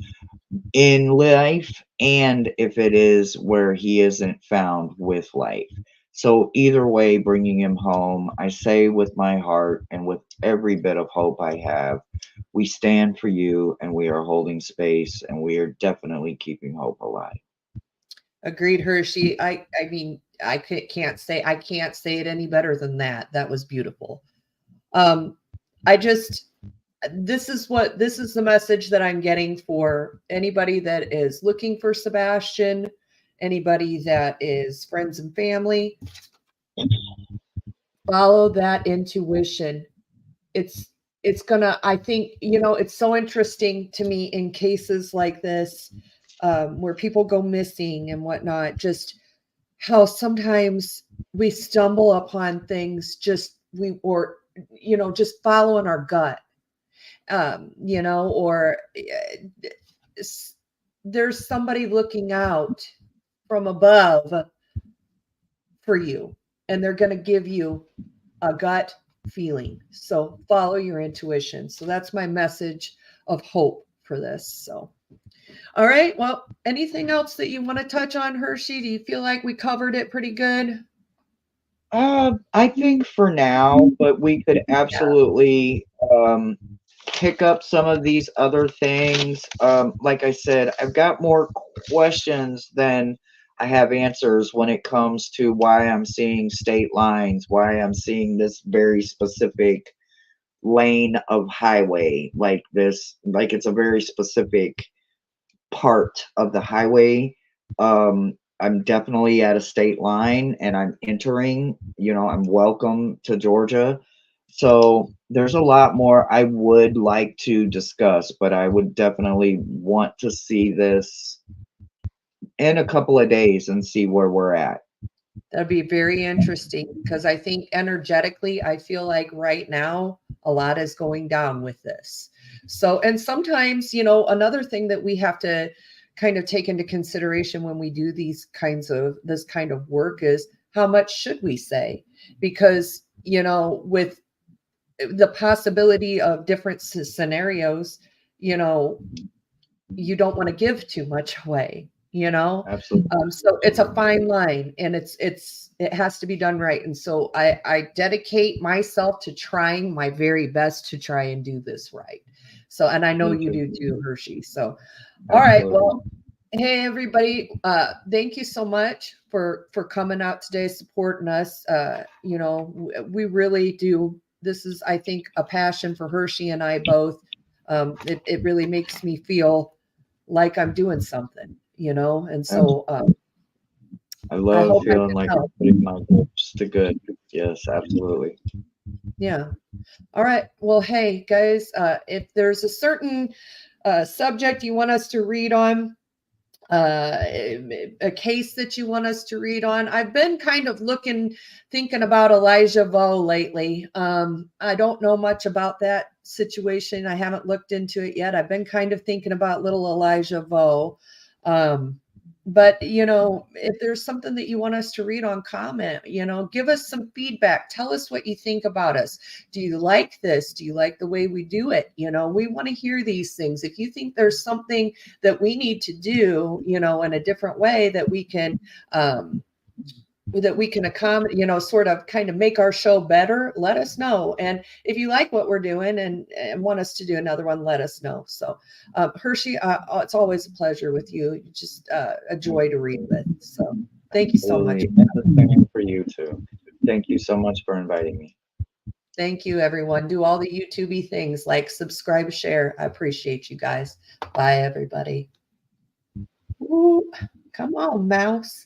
in life, and if it is where he isn't found with life. So, either way, bringing him home, I say with my heart and with every bit of hope I have, we stand for you and we are holding space and we are definitely keeping hope alive. Agreed, Hershe. I mean, can't say it any better than that. That was beautiful. I just this is the message that I'm getting for anybody that is looking for Sebastian, anybody that is friends and family. Follow that intuition. It's gonna, I think, it's so interesting to me in cases like this, where people go missing and whatnot, just how sometimes we stumble upon things just following our gut, or there's somebody looking out from above for you, and they're going to give you a gut feeling. So follow your intuition. So that's my message of hope for this. So, all right. Well, anything else that you want to touch on, Hershe? Do you feel like we covered it pretty good? I think for now, but we could absolutely pick up some of these other things. Like I said, I've got more questions than I have answers when it comes to why I'm seeing state lines, why I'm seeing this very specific lane of highway like this, like it's a very specific part of the highway. I'm definitely at a state line and I'm entering, I'm welcome to Georgia. So there's a lot more I would like to discuss, but I would definitely want to see this in a couple of days and see where we're at. That'd be very interesting because I think energetically, I feel like right now a lot is going down with this. So, and sometimes, another thing that we have to kind of take into consideration when we do this kind of work is how much should we say? Because, with the possibility of different scenarios, you don't want to give too much away. Absolutely. So it's a fine line, and it has to be done right. And so I dedicate myself to trying my very best to try and do this right. So, and I know you do too, Hershe. So, all right, well, hey everybody, thank you so much for coming out today, supporting us. We really do. This is, I think, a passion for Hershe and I both. It really makes me feel like I'm doing something, and so I love hope I feeling can like I'm help. putting my hopes to good. Yes, absolutely. Yeah. All right. Well, hey guys, if there's a certain subject you want us to read on, a case that you want us to read on, I've been kind of thinking about Elijah Vo lately. I don't know much about that situation. I haven't looked into it yet. I've been kind of thinking about little Elijah Vo. But if there's something that you want us to read on, comment, give us some feedback. Tell us what you think about us. Do you like this? Do you like the way we do it? We want to hear these things. If you think there's something that we need to do, in a different way that we can accommodate, sort of kind of make our show better, let us know. And if you like what we're doing and want us to do another one, let us know. So, Hershe, it's always a pleasure with you. You're just a joy to read with. So thank you so much. And the same for you too. Thank you so much for inviting me. Thank you, everyone. Do all the YouTube-y things like subscribe, share. I appreciate you guys. Bye, everybody. Ooh, come on, mouse.